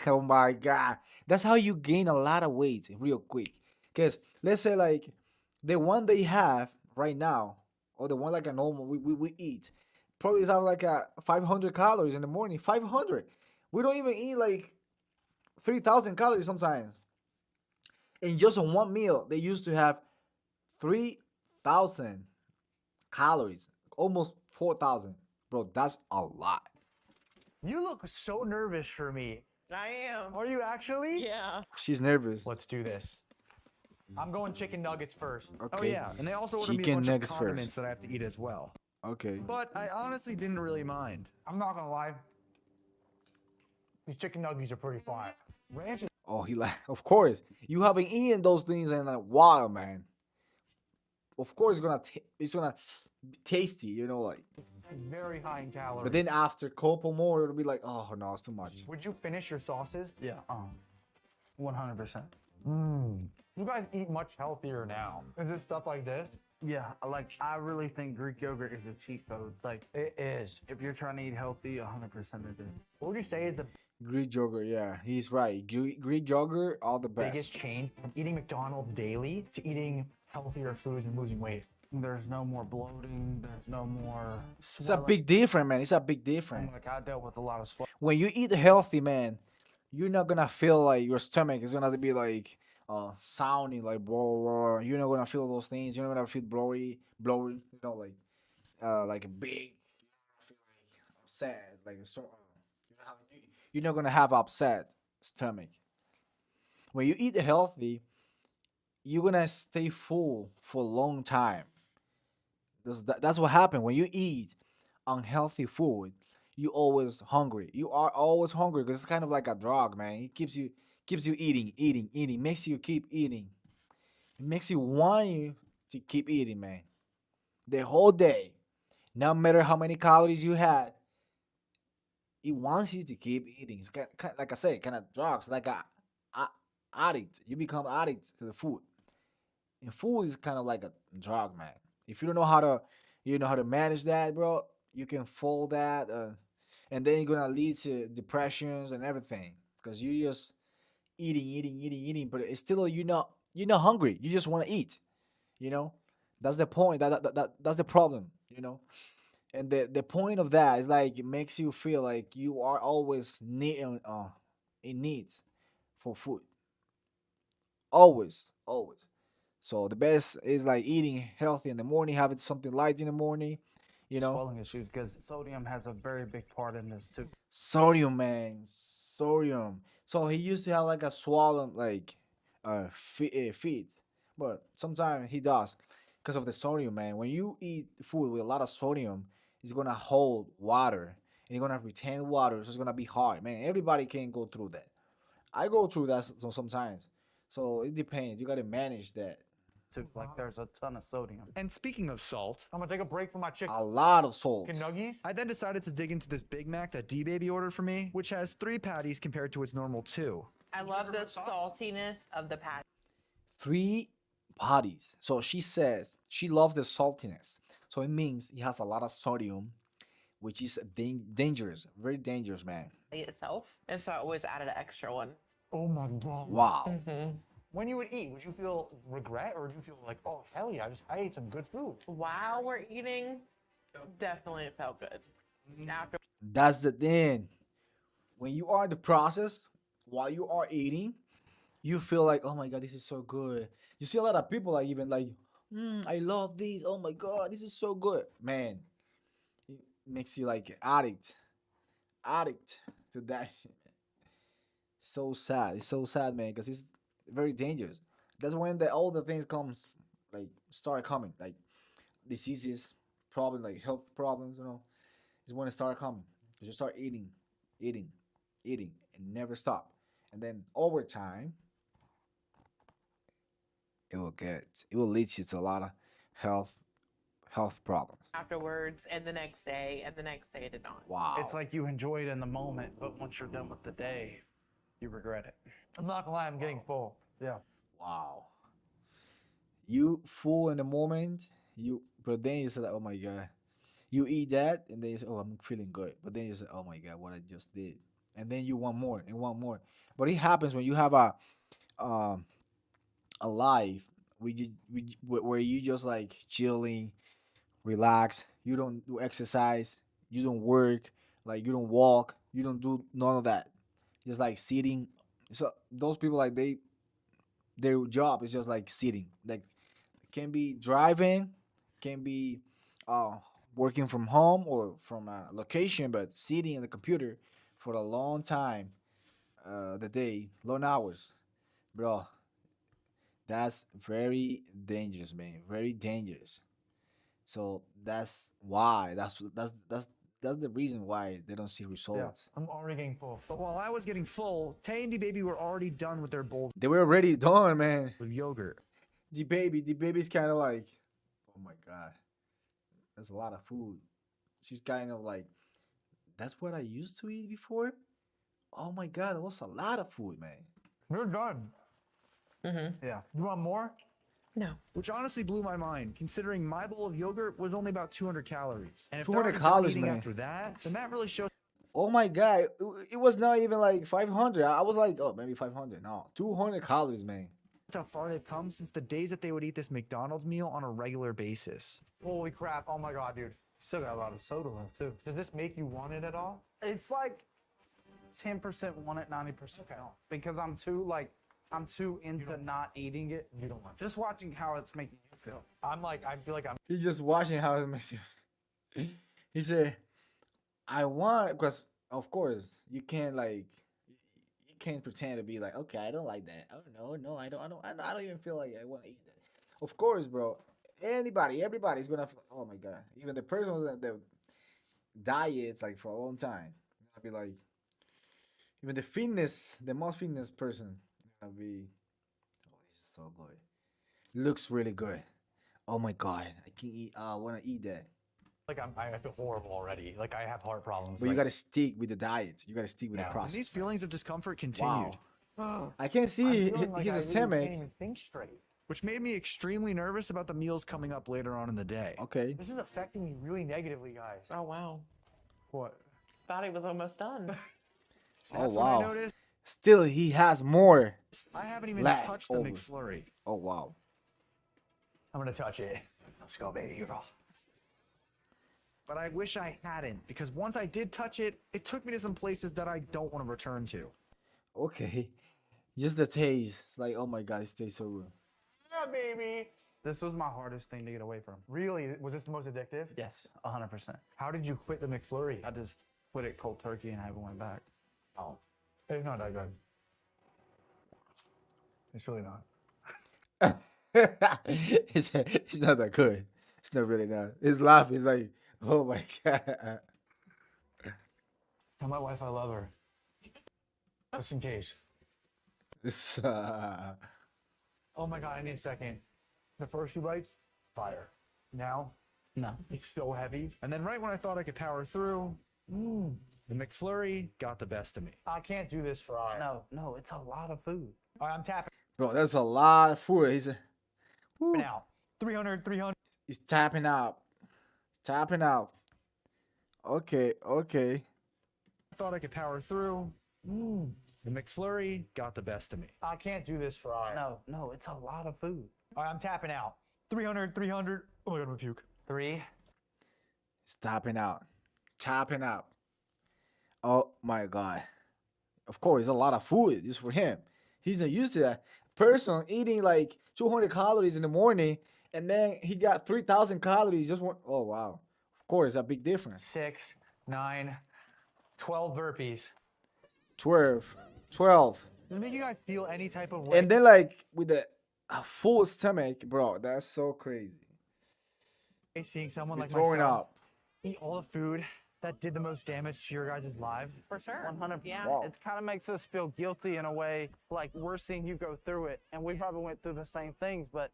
Oh my god, that's how you gain a lot of weight real quick. Cause let's say like the one they have right now, or the one like a normal we eat, probably have like a 500 calories in the morning. 500. We don't even eat like 3,000 calories sometimes. In just on one meal, they used to have 3,000 calories, almost 4,000. Bro, that's a lot. You look so nervous for me. I am. Are you actually? Yeah. She's nervous. Let's do this. I'm going chicken nuggets first. Oh Okay. yeah, and they also ordered me a Chicken bunch of nuggets condiments first. that I have to eat as well. Okay. But I honestly didn't really mind. I'm not gonna lie. These chicken nuggets are pretty fire. Ranch is Oh, he like, of course. You haven't eaten those things in a while, man. Of course, it's gonna be tasty, like. very high in calories. But then after a couple more, it'll be like, oh no, it's too much. Would you finish your sauces? Yeah, 100%. You guys eat much healthier now. Is it stuff like this? Yeah, I really think Greek yogurt is a cheat code. Like, It is. if you're trying to eat healthy, 100% it is. What would you say is the Greek yogurt, yeah, he's right. Greek yogurt, all the best. biggest change from eating McDonald's daily to eating healthier foods and losing weight? There's no more bloating. There's no more It's a swelling. big difference, man. It's a big difference. Like, I dealt with a lot of swelling. When you eat healthy, man, you're not gonna feel like your stomach is gonna be like sounding like blah, blah. You're not gonna feel those things. You're not gonna feel blowy, like a big. Feel like upset, like so. You're not gonna have upset stomach. When you eat healthy, you're gonna stay full for a long time. That's what happened when you eat unhealthy food. You always hungry. You are always hungry because it's kind of like a drug, man. It keeps you eating. Makes you keep eating. It makes you want you to keep eating, man. The whole day, no matter how many calories you had, it wants you to keep eating. It's like I say, kind of drugs, like a addict. You become addict to the food. And food is kind of like a drug, man. If you don't know how to manage that, bro, you can fall that, and then you're gonna lead to depressions and everything because you just eating, but it's still you're not hungry. You just want to eat. You know, that's the point. That's the problem. And the point of that is like it makes you feel like you are always in need for food. Always. So the best is like eating healthy in the morning, having something light in the morning. Swelling issues because sodium has a very big part in this too. Sodium, man, sodium. So he used to have like a swollen like feet, but sometimes he does because of the sodium, man. When you eat food with a lot of sodium, it's gonna hold water and you're gonna retain water, so it's gonna be hard, man. Everybody can go through that. I go through that sometimes. So it depends. You gotta manage that. Too. Like, there's a ton of sodium. And speaking of salt, I'm gonna take a break from my chicken A lot of salt. nuggets. I then decided to dig into this Big Mac that D-Baby ordered for me, which has 3 patties compared to its normal 2. I love the saltiness of the patty. 3 patties. So she says she loves the saltiness. So it means it has a lot of sodium, which is dangerous, very dangerous, man. Itself. And so I always added an extra one. Oh my god. Wow. When you would eat, would you feel regret or would you feel like, oh hell yeah, I ate some good food? While we're eating, definitely it felt good. After That's the thing. When you are in the process, while you are eating, you feel like, oh my god, this is so good. You see a lot of people like even like, I love this. Oh my god, this is so good, man. It makes you like addict to that. So sad. It's so sad, man, because it's very dangerous. That's when all the things comes like start coming, like diseases, problem, like health problems. Is when it start coming. 'Cause you start eating, and never stop, and then over time, it will lead you to a lot of health problems. afterwards and the next day and the next day to not. Wow. It's like you enjoy it in the moment, but once you're done with the day, you regret it. I'm not gonna lie, I'm getting full. Yeah. Wow. You full in the moment, but then you say, like, oh my god. You eat that, and then you say, oh, I'm feeling good. But then you say, oh my god, what I just did. and then you want more and want more. But it happens when you have um a life where you just like chilling, relax. You don't do exercise. You don't work. Like you don't walk. You don't do none of that. Just like sitting. So those people like their job is just like sitting. Like can be driving, can be uh working from home or from a location, but sitting in the computer for a long time, the day, long hours, bro. That's very dangerous, man. Very dangerous. So that's why. That's the reason why they don't see results. I'm already getting full. But while I was getting full, Tay and D-Baby were already done with their bowl They were already done, man. of yogurt. The baby's kind of like, oh my god, that's a lot of food. She's kind of like, that's what I used to eat before. Oh my god, that was a lot of food, man. You're done. Yeah. You want more? No. Which honestly blew my mind, considering my bowl of yogurt was only about 200 calories. And if 200 they're already calories, done eating man. after that, then that really shows Oh my god, it was not even like 500. I was like, oh, maybe 500. No, 200 calories, man. how far they've come since the days that they would eat this McDonald's meal on a regular basis. Holy crap. Oh my god, dude. Still got a lot of soda left too. Does this make you want it at all? It's like 10% want it, 90% don't. Because I'm too into not eating it. You don't want it. Just watching how it's making you feel. I feel like I'm He's just watching how it makes you. He said, I want, because of course you can't you can't pretend to be like, okay, I don't like that. Oh no, I don't even feel like I want to eat that. Of course, bro. Everybody's gonna. Oh my god, even the person that diets like for a long time, gonna be like, even the most fitness person, gonna be, oh, this is so good. Looks really good. Oh my god, I can eat. I want to eat that. like I feel horrible already. Like I have heart problems. But you like, gotta stick with the diet. You gotta stick with Yeah. the And And process. these feelings of discomfort continued, Wow. I can I'm see feeling like his I really stomach. can't even think straight. which made me extremely nervous about the meals coming up later on in the day. Okay. This is affecting me really negatively, guys. Oh wow. What? Thought he was almost done. That's Oh, when I wow. noticed Still, he has more. I haven't even Left touched the over. McFlurry. Oh wow. I'm gonna touch it. Let's go, baby girl. But I wish I hadn't, because once I did touch it, it took me to some places that I don't want to return to. Okay. Just the taste. It's like, oh my god, it tastes so good. Yeah, baby. This was my hardest thing to get away from. Really? Was this the most addictive? Yes, 100%. How did you quit the McFlurry? I just quit it cold turkey and haven't went back. Oh, it's not that good. It's really not. It's not that good. It's not really not. His laugh is like, oh my god. Tell my wife I love her. Just in case. It's, Oh my god, I need a second. The first few bites, fire. Now, No. it's so heavy. And then right when I thought I could power through, the McFlurry got the best of me. I can't do this for hours. No, it's a lot of food. All right, I'm tapping bro, that's a lot of food. out. 300, 300. He's tapping out. Tapping out. Okay, okay. I thought I could power through. The McFlurry got the best of me. I can't do this for hours. No, it's a lot of food. All right, I'm tapping out. 300, 300. Oh my god, I'm gonna puke. 3. He's tapping out. Tapping out. Oh my god. Of course, a lot of food just for him. He's not used to that. Person eating like 200 calories in the morning, and then he got 3,000 calories just one. Oh wow. Of course, a big difference. 6, 9, 12 burpees. 12. Does Does it make you guys feel any type of way? And then like with a full stomach, bro, that's so crazy. Seeing someone You're like throwing myself up. eat all the food that did the most damage to your guys' lives. For sure. 100%. Yeah. Wow. It kind of makes us feel guilty in a way, like we're seeing you go through it, and we probably went through the same things, but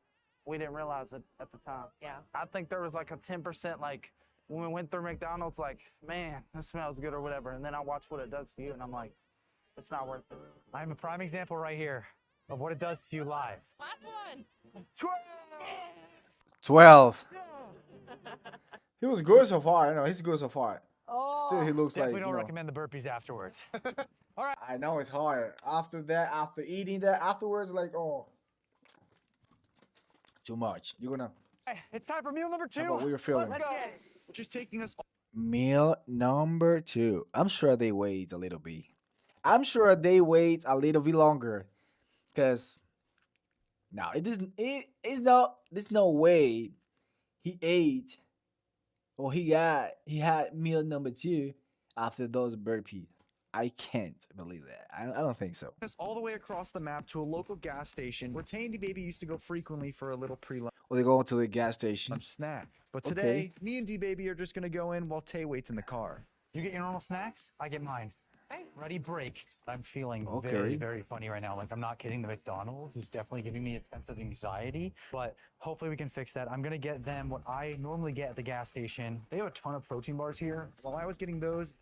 we didn't realize it at the time. Yeah. I think there was like a 10%, like when we went through McDonald's, like, man, this smells good or whatever, and then I watch what it does to you, and I'm like, it's not worth it. I'm a prime example right here of what it does to you live. Last one. 12. He was good so far. I know he's good so far. Still, he looks like, Definitely you don't know, recommend the burpees afterwards. I know it's hard. After that, after eating that, afterwards, like, oh, too much. You're gonna, Hey, it's time for meal number 2. how about what you're feeling? Let's get it. Which is taking us Meal number 2. I'm sure they wait a little bit. I'm sure they wait a little bit longer. Cause now it isn't. It is no. There's no way he ate or he had meal number 2 after those burpees. I can't believe that. I don't think so. us all the way across the map to a local gas station where Tandy Baby used to go frequently for a little pre-lunch Or they go to the gas station. snack. But Okay. today, me and D Baby are just gonna go in while Tay waits in the car. You get your normal snacks, I get mine. Ready, break. I'm feeling Okay. very, very funny right now. Like, I'm not kidding. The McDonald's is definitely giving me a sense of anxiety, but hopefully we can fix that. I'm going to get them what I normally get at the gas station. They have a ton of protein bars here. While I was getting those,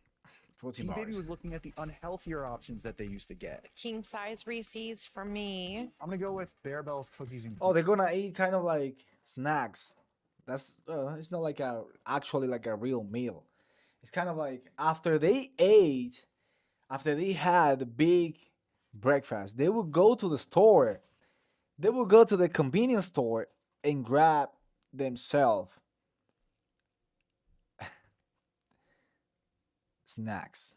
Protein D Baby bars. was looking at the unhealthier options that they used to get. King size Reese's for me. I'm gonna go with Bear Bell's cookies and Oh, they're gonna eat kind of like snacks. That's it's not like a actually like a real meal. It's kind of like after they ate, after they had a big breakfast, they will go to the store. They will go to the convenience store and grab themselves snacks.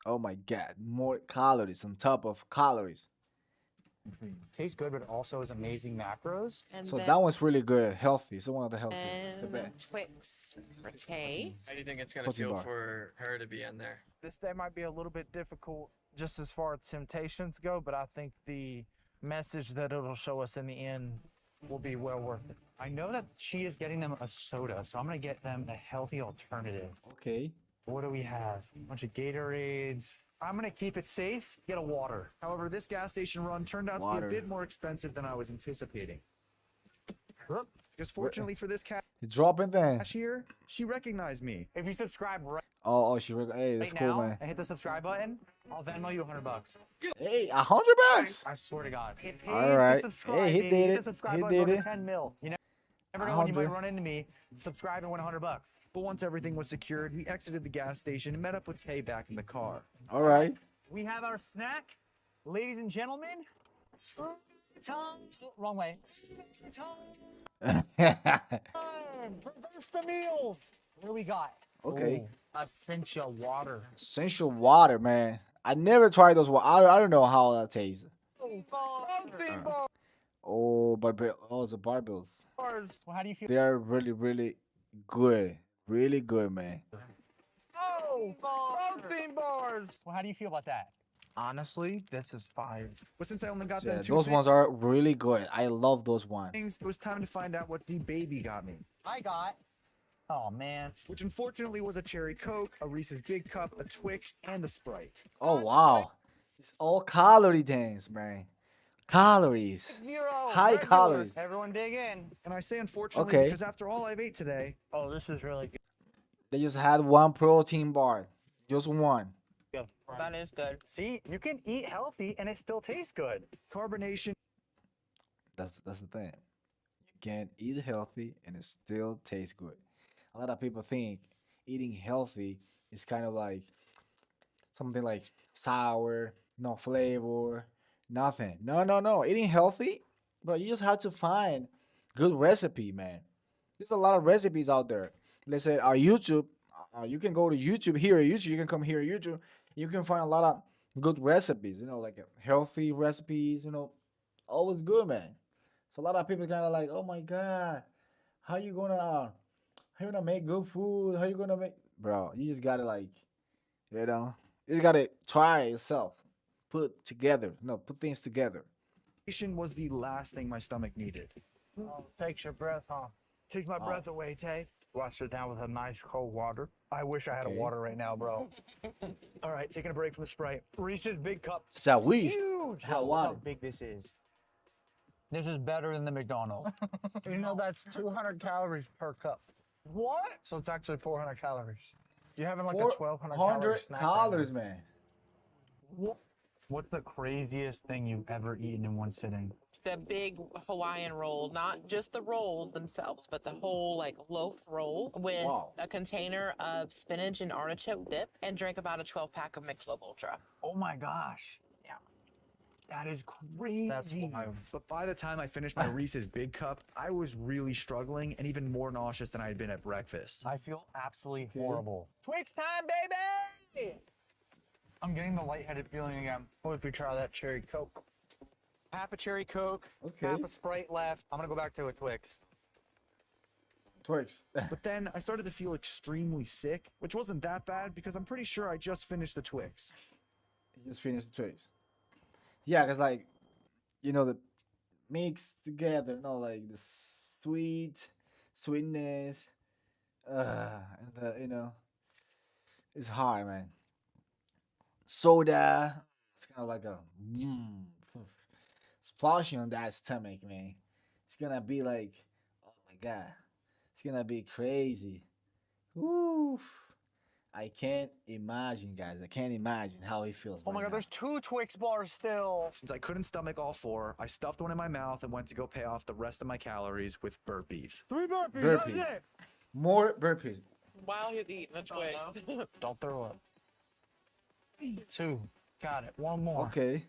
Oh my god, more calories on top of calories. Tastes good, but also has amazing macros. And So then, that one's really good, healthy. It's one of the healthiest. The and best. Twix for Tay. How do you think it's gonna Protein feel bar. for her to be in there? This day might be a little bit difficult just as far as temptations go, but I think the message that it'll show us in the end will be well worth it. I know that she is getting them a soda, so I'm going to get them a healthy alternative. Okay. What do we have? A bunch of Gatorades. I'm going to keep it safe, get a water. However, this gas station run turned out to Water. be a bit more expensive than I was anticipating. Because fortunately for this You drop it then. cashier, she recognized me. If you subscribe right Oh, hey, that's cool, now man. and hit the subscribe button, I'll Venmo you $100. Hey, $100. I swear to God. It pays All right. to subscribe. Hey, he baby. did Hit it. the subscribe He button, did go to it. 10 mil. You never know when you might 100. run into me. Subscribe and win $100. But once everything was secured, we exited the gas station and met up with Tay back in the car. All right. We have our snack, ladies and gentlemen. Wrong way. Reverse the meals. What do we got? Okay. Essential water. Essential water, man. I never tried those. I don't know how that tastes. Protein bars. Oh, the barbells. Well, how do you feel? They are really, really good. Really good, man. Protein bars. Well, how do you feel about that? Honestly, this is fire. But since I only got Yeah, them two those ones are really good. I love those ones. things, it was time to find out what D Baby got me. I got. Oh man. Which unfortunately was a cherry Coke, a Reese's Big Cup, a Twix, and a Sprite. Oh wow, it's all calorie things, man. Calories. 0. High regular. calories. Everyone dig in. And I say unfortunately Okay. because after all I've ate today, Oh, this is really good. They just had one protein bar, just one. That is good. See, you can eat healthy and it still tastes good. carbonation That's the thing. You can eat healthy and it still tastes good. A lot of people think eating healthy is kind of like something like sour, no flavor, nothing. No. Eating healthy, but you just have to find good recipe, man. There's a lot of recipes out there. Let's say our YouTube. You can go to YouTube here. YouTube, you can come here. YouTube, you can find a lot of good recipes. You know, like healthy recipes. You know, always good, man. So a lot of people kind of like, oh my god, how you gonna make good food? How you gonna make, bro? You just gotta like, you know, you just gotta try it yourself. Put things together. was the last thing my stomach needed. Oh, takes your breath off. Takes my breath away, Tay. Wash it down with a nice cold water. I wish I had Okay. a water right now, bro. All right, taking a break from the Sprite. Reese's Big Cup. Shall we? Huge. How Look how water? big this is. This is better than the McDonald's. You know that's 200 calories per cup. What? So it's actually 400 calories. You're having like a 1,200 calorie 400 snack. calories, man. What's the craziest thing you've ever eaten in one sitting? The big Hawaiian roll, not just the rolls themselves, but the whole like loaf roll with Wow. a container of spinach and artichoke dip, and drank about a 12-pack of Michelob Ultra. Oh my gosh. Yeah. That is crazy. That's wild. But by the time I finished my Reese's Big Cup, I was really struggling and even more nauseous than I had been at breakfast. I feel absolutely horrible. Twix time, baby! I'm getting the lightheaded feeling again. What if we try that cherry Coke? Half a cherry Coke, Okay. half a Sprite left. I'm gonna go back to a Twix. Twix. But then I started to feel extremely sick, which wasn't that bad because I'm pretty sure I just finished the Twix. You just finished the Twix. Yeah, cause like, the mix together, like the sweetness, and it's hard, man. Soda, it's kind of like a splashing on that stomach, man. It's gonna be like, oh my god, it's gonna be crazy. Woo! I can't imagine, guys. I can't imagine how it feels. Oh my right god, now. there's 2 Twix bars still. Since I couldn't stomach all 4, I stuffed one in my mouth and went to go pay off the rest of my calories with burpees. 3 burpees. Burpees. That's it. More burpees. While you're eating a Twix. Don't throw up. 2. Got it. One more. Okay.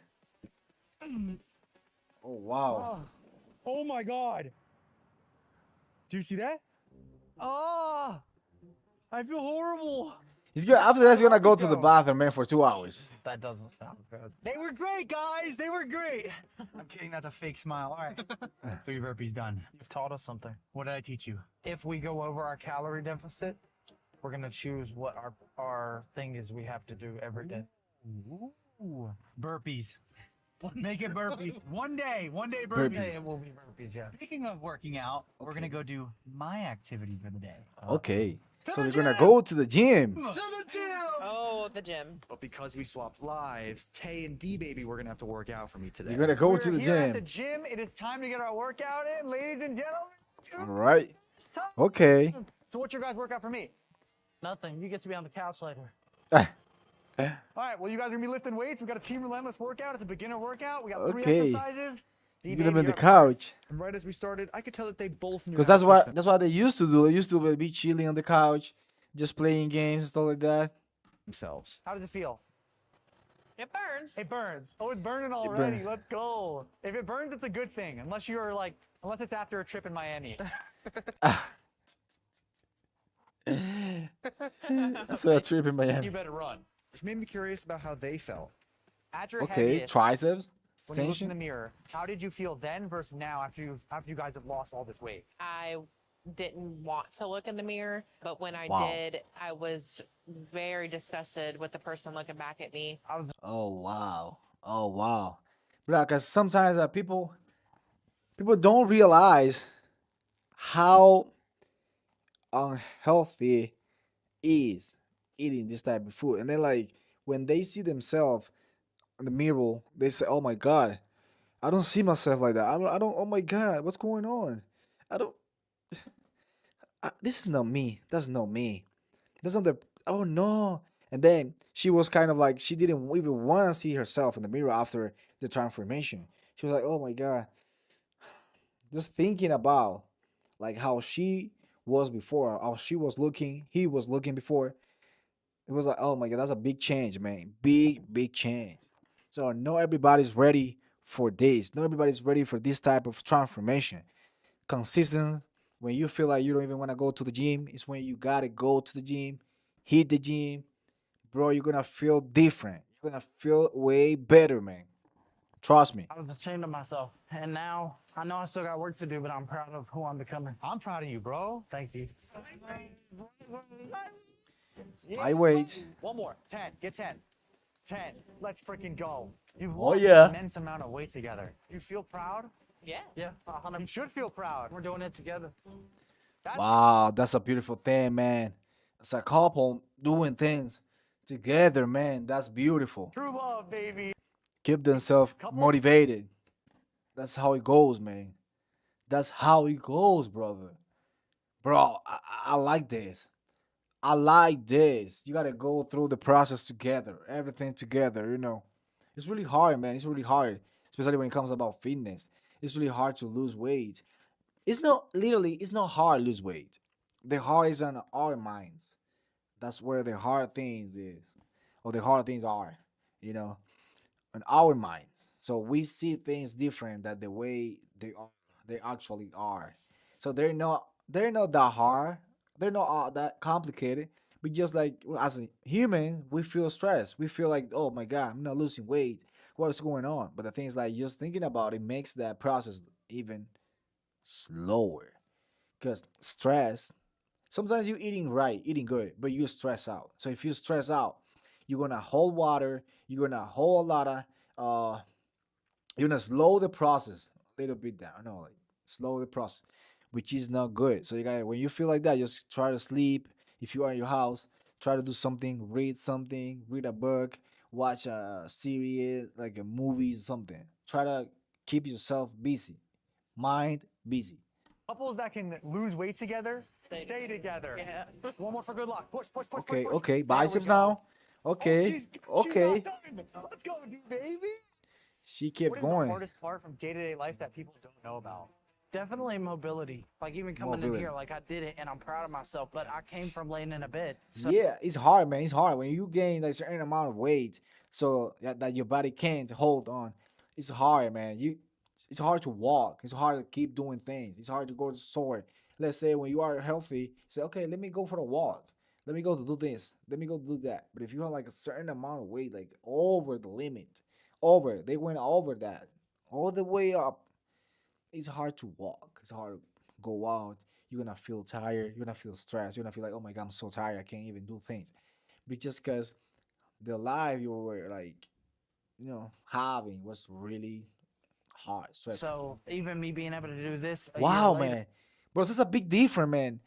Oh wow. Oh my god. Do you see that? Oh, I feel horrible. He's gonna after that. He's gonna go to the bathroom, man, for 2 hours. That doesn't sound good. They were great, guys. They were great. I'm kidding. That's a fake smile. All right. 3 burpees done. You've taught us something. What did I teach you? If we go over our calorie deficit, we're gonna choose what our thing is we have to do every day. Ooh, burpees. Make it burpees. One day Burpees. burpees. Hey, it will be burpees, yeah. Speaking of working out, we're gonna go do my activity for the day. Okay. To So the we're gonna gym! go to the gym. To the gym. Oh, the gym. But because we swapped lives, Tay and D-Baby were going to have to work out for me today. You're gonna go We're to the here at the gym. gym. It is time to get our workout in, ladies and All gentlemen. right. It's time. Okay. So what's your guys' workout for me? Nothing. You get to be on the couch later. All right, well, you guys are gonna be lifting weights. We got a Team Relentless workout. It's a beginner workout. We got 3 Okay. exercises. You're D-Baby, gonna be on the you're up first. couch. And right as we started, I could tell that they both knew Because how that's to what push that's what they used to do. They used to be chilling on the couch, just playing games and stuff like that. themselves. How does it feel? It burns. It burns. Oh, it's burning already. burns. Let's go. If it burns, it's a good thing. Unless it's after a trip in Miami. After a trip in You Miami. better run. Which made me curious about how they felt. At your Okay, heaviest, triceps. when you look in the Extension. mirror, how did you feel then versus now after you guys have lost all this weight? I didn't want to look in the mirror, but when I Wow. did, I was very disgusted with the person looking back at me. Oh wow. Oh wow. Bro, because sometimes people don't realize how unhealthy is eating this type of food. And then like when they see themselves in the mirror, they say, "Oh my god, I don't see myself like that. I don't. Oh my god, what's going on? I don't. This is not me. That's not me. That's not the. Oh no." And then she was kind of like she didn't even want to see herself in the mirror after the transformation. She was like, "Oh my god." Just thinking about like how she was before, how she was looking, he was looking before. It was like, oh my god, that's a big change, man. Big change. So not everybody's ready for this. Not everybody's ready for this type of transformation. Consistent. When you feel like you don't even want to go to the gym, it's when you gotta go to the gym, hit the gym, bro. You're gonna feel different. You're gonna feel way better, man. Trust me. I was ashamed of myself. And now I know I still got work to do, but I'm proud of who I'm becoming. I'm proud of you, bro. Thank you. My weight. One more. 10. Get 10. 10. Let's freaking go. You've Oh, lost yeah. an immense amount of weight together. You feel proud? Yeah. Yeah, You 100%. should feel proud. We're doing it together. That's Wow, that's a beautiful thing, man. It's a couple doing things together, man. That's beautiful. true love, baby. Keep themselves Couple- motivated. That's how it goes, man. That's how it goes, brother. Bro, I like this. I like this. You gotta go through the process together, everything together, It's really hard, man. It's really hard, especially when it comes about fitness. It's really hard to lose weight. It's not hard to lose weight. The hard is on our minds. That's where the hard things is, or the hard things are, you know, in our minds. So we see things different than the way they actually are. So they're not that hard. They're not that complicated. But just like as a human, we feel stressed. We feel like, oh my god, I'm not losing weight. What is going on? But the thing is, like, just thinking about it makes that process even slower. Because stress, sometimes you're eating right, eating good, but you stress out. So if you stress out, you're gonna hold water, you're gonna hold a lot of you're gonna slow the process a little bit down. No, like slow the process, which is not good. So you gotta, when you feel like that, just try to sleep. If you are in your house, try to do something, read a book, watch a series, like a movie, something. Try to keep yourself busy, mind busy. Couples that can lose weight together, stay together. Yeah. One more for good luck. Push, push, push, Okay, push, push. okay, There we biceps go. now. Oh, Okay, she's okay. not done. Let's go, baby. She What kept is the going. hardest part from day-to-day life that people don't know about? Definitely mobility. Like even coming Mobility. in here, like I did it and I'm proud of myself, but I came from laying in a bed. So Yeah, it's hard, man. It's hard when you gain a certain amount of weight, so that your body can't hold on. It's hard, man. It's hard to walk. It's hard to keep doing things. It's hard to go to the store. Let's say when you are healthy, say, okay, let me go for a walk. Let me go to do this. Let me go do that. But if you have like a certain amount of weight, like over the limit, they went over that, all the way up. It's hard to walk. It's hard to go out. You're gonna feel tired. You're gonna feel stressed. You're gonna feel like, oh my god, I'm so tired. I can't even do things. But just because the life you were like, having was really hard, stressful. so even me being able to do this a year Wow, later, man, bro, this is a big difference, man.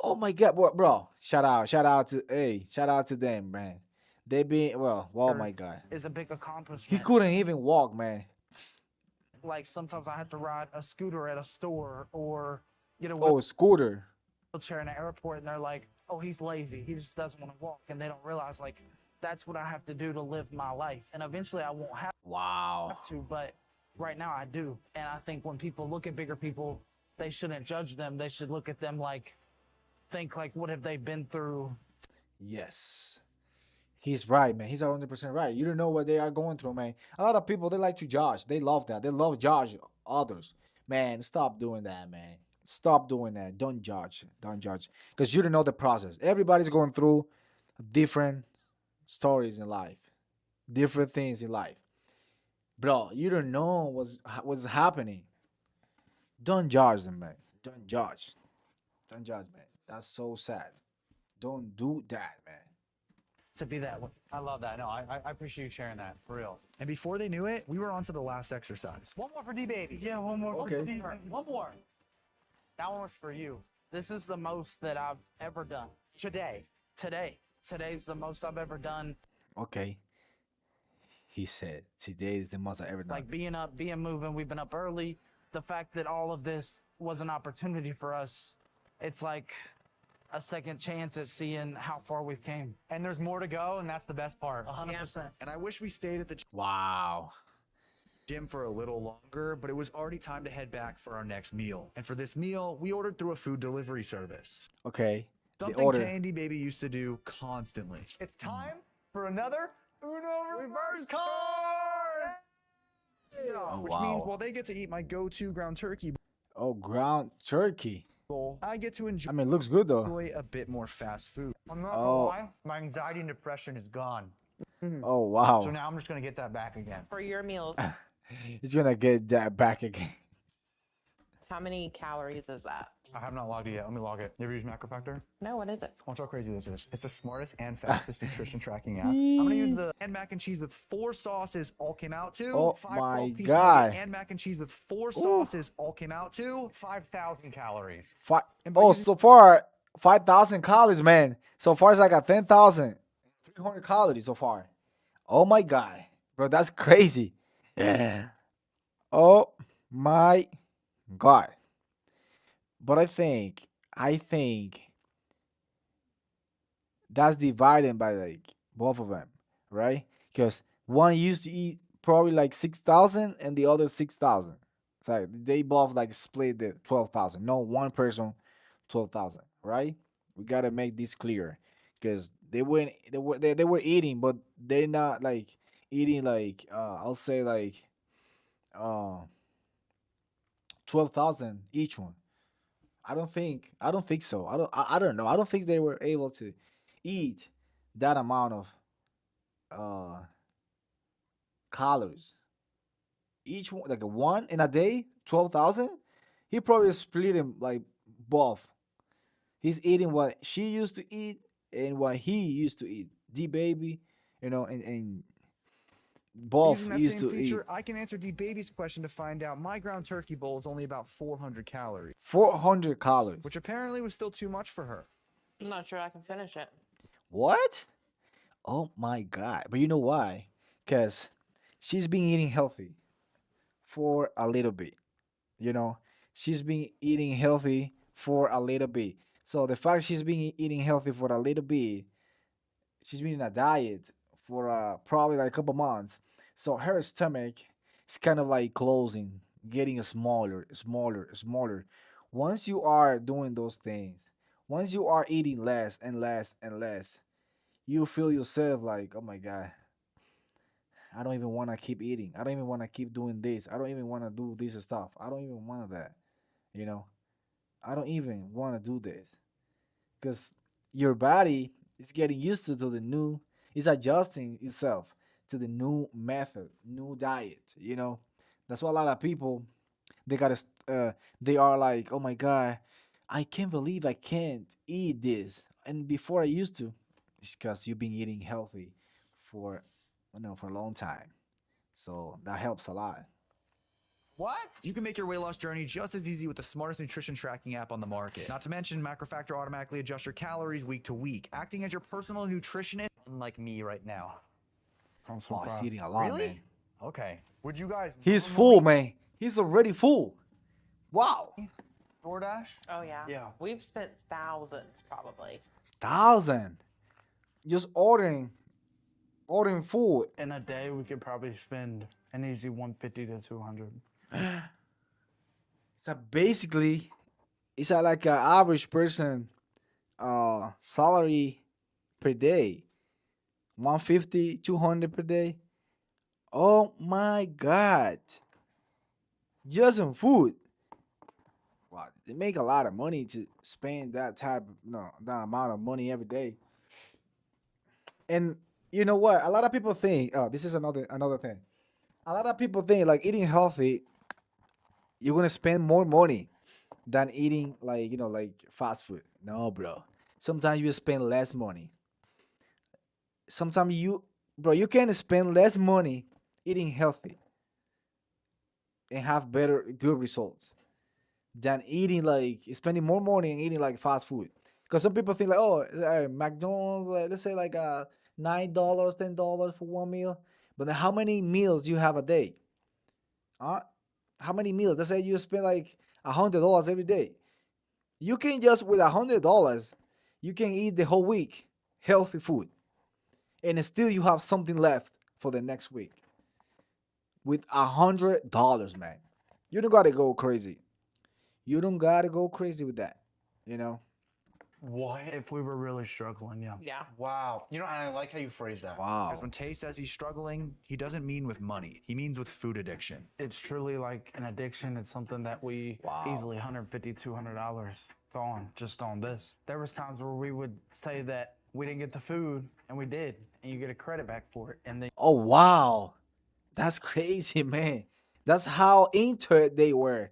Oh my god, bro, shout out to them, man. They been well. Oh my god, is a big he accomplishment. couldn't even walk, man. Like sometimes I have to ride a scooter at a store or get a Oh, a scooter. wheelchair in an airport, and they're like, "Oh, he's lazy. He just doesn't want to walk," and they don't realize like that's what I have to do to live my life. And eventually, I won't have Wow. to, but right now I do. And I think when people look at bigger people, they shouldn't judge them. They should look at them like, think like, what have they been through? Yes. He's right, man. He's 100% right. You don't know what they are going through, man. A lot of people, they like to judge. They love that. They love judge others. Man, stop doing that, man. Stop doing that. Don't judge. Don't judge. Because you don't know the process. Everybody's going through different stories in life, different things in life. Bro, you don't know what's happening. Don't judge them, man. Don't judge. Don't judge, man. That's so sad. Don't do that, man. To be that way. I love that. No, I appreciate you sharing that, for real. And before they knew it, we were on to the last exercise. One more for D-Baby. Yeah, one more. Okay. One more. That one was for you. This is the most that I've ever done. Today. Today's the most I've ever done. Okay. He said, today is the most I ever done. Like being up, being moving. We've been up early. The fact that all of this was an opportunity for us, it's like a second chance at seeing how far we've came. And there's more to go, and that's the best part. 100%. And I wish we stayed at the Wow. gym for a little longer, but it was already time to head back for our next meal. And for this meal, we ordered through a food delivery service. Okay. The Something order. Tandy Baby used to do constantly. It's time for another Uno reverse card. Oh, Which means while they get to eat my go-to ground turkey Oh, ground turkey. bowl, I get to I enjoy mean, it looks good though. a bit more fast food. I'm not Oh. gonna lie, my anxiety and depression is gone. Oh, wow. So now I'm just gonna get that back again. For your meals, He's gonna get that back again. how many calories is that? I have not logged it yet. Let me log it. You ever use Macro Factor? No, what is it? Watch how crazy this is. It's the smartest and fastest nutrition tracking app. I'm gonna use the And mac and cheese with 4 sauces all came out to Oh 5 my 12-piece God. nugget and mac and cheese with 4 sauces all came out to 5,000 calories. Oh, so far 5,000 calories, man. So far it's like a 10,300 calories so far. Oh my god, bro, that's crazy. Yeah. Oh my god. But I think that's divided by like both of them, right? Because One used to eat probably like 6,000 and the other 6,000. It's like they both like split the 12,000. No, one person 12,000, right? We gotta make this clear because they were eating, but they're not like eating like I'll say like uh 12,000 each one. I don't think so. I don't know. I don't think they were able to eat that amount of uh calories. Each one like a one in a day, 12,000. He probably split him like both. He's eating what she used to eat and what he used to eat. D baby, and both Using that used same to eat feature, I can answer D Baby's question to find out my ground turkey bowl is only about 400 calories, 400 calories. which apparently was still too much for her. I'm not sure I can finish it. What? Oh my god! But you know why? Because she's been eating healthy for a little bit. You know, she's been eating healthy for a little bit. So the fact she's been eating healthy for a little bit, she's been in a diet for probably like a couple months. So her stomach is kind of like closing, getting smaller, smaller, smaller. Once you are doing those things, once you are eating less and less and less, you feel yourself like, oh my god, I don't even want to keep eating. I don't even want to keep doing this. I don't even want to do this stuff. I don't even want that. You know, I don't even want to do this because your body is getting used to the new, it's adjusting itself to the new method, new diet. That's why a lot of people they got to, they are like, oh my god, I can't believe I can't eat this. And before I used to, it's because you've been eating healthy for, for a long time. So that helps a lot. What? You can make your weight loss journey just as easy with the smartest nutrition tracking app on the market. Not to mention, MacroFactor automatically adjusts your calories week to week, acting as your personal nutritionist. Unlike me right now. I'm so Oh, he's fast. eating a lot, Really? man. Okay. Would you guys? He's normally full, man. He's already full. Wow. DoorDash? Oh yeah. Yeah. We've spent thousands probably. 1,000. Just ordering food. In a day, we could probably spend an easy 150 to 200. So basically, it's like an average person salary per day. 150, 200 per day. Oh my god. Just on food. Wow, they make a lot of money to spend that type of that amount of money every day. And you know what? A lot of people think, oh, this is another thing. A lot of people think like eating healthy, you're gonna spend more money than eating like like fast food. No, bro. Sometimes you spend less money. Sometimes you can spend less money eating healthy and have better good results than eating like spending more money and eating like fast food. Because some people think like, oh, McDonald's, let's say like $9, $10 for one meal. But then how many meals you have a day? Huh? How many meals? Let's say you spend like $100 every day. You can just with $100, you can eat the whole week healthy food, and still you have something left for the next week. With $100, man, you don't gotta go crazy. You don't gotta go crazy with that. You know. What? If we were really struggling, yeah. Yeah. Wow. You know, and I like how you phrase that. Wow. Because when Tay says he's struggling, he doesn't mean with money. He means with food addiction. It's truly like an addiction. It's something that we easily $150, $200 gone just on this. There was times where we would say that we didn't get the food, and we did, and you get a credit back for it. And then Oh wow, that's crazy, man. That's how into it they were.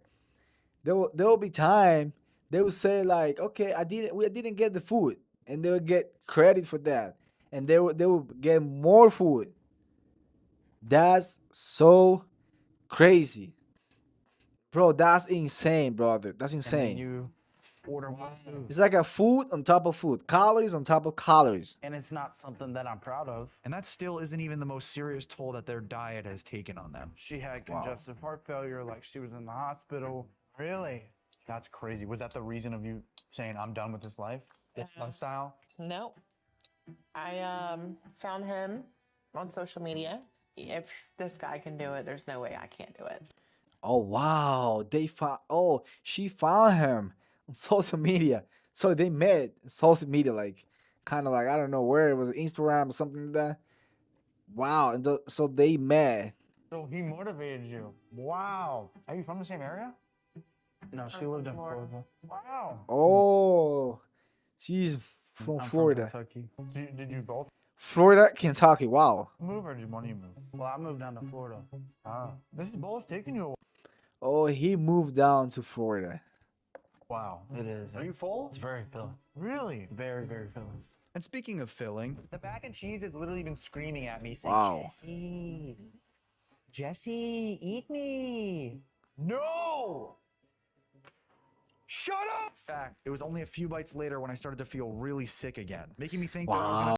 There will be time they would say like, okay, we didn't get the food, and they would get credit for that, and they would get more food. That's so crazy, bro. That's insane, brother. That's then insane. you order more food. It's like a food on top of food, calories on top of calories. And it's not something that I'm proud of. And that still isn't even the most serious toll that their diet has taken on them. She had congestive heart failure, like she was in the hospital. Really? That's crazy. Was that the reason of you saying I'm done with this life, this lifestyle? Nope. I found him on social media, if this guy can do it, there's no way I can't do it. Oh wow, they found. Oh, she found him on social media. So they met on social media, like kind of like I don't know where it was, Instagram or something like that. Wow, and so they met. So he motivated you. Wow. Are you from the same area? No, she lived in Florida. Florida. Wow. Oh, she's from I'm Florida. From Kentucky. Did you both Florida, Kentucky. Wow. move or did one of you move? Well, I moved down to Florida. Ah. This ball's taking you a Oh, he moved down to Florida. Wow. It is. Are you full? It's very filling. Really? Very, very filling. And speaking of filling, The mac and cheese has literally been screaming at me saying, Wow. Jesse, eat me. No! Shut up! in fact, it was only a few bites later when I started to feel really sick again, making me think that I was gonna Wow.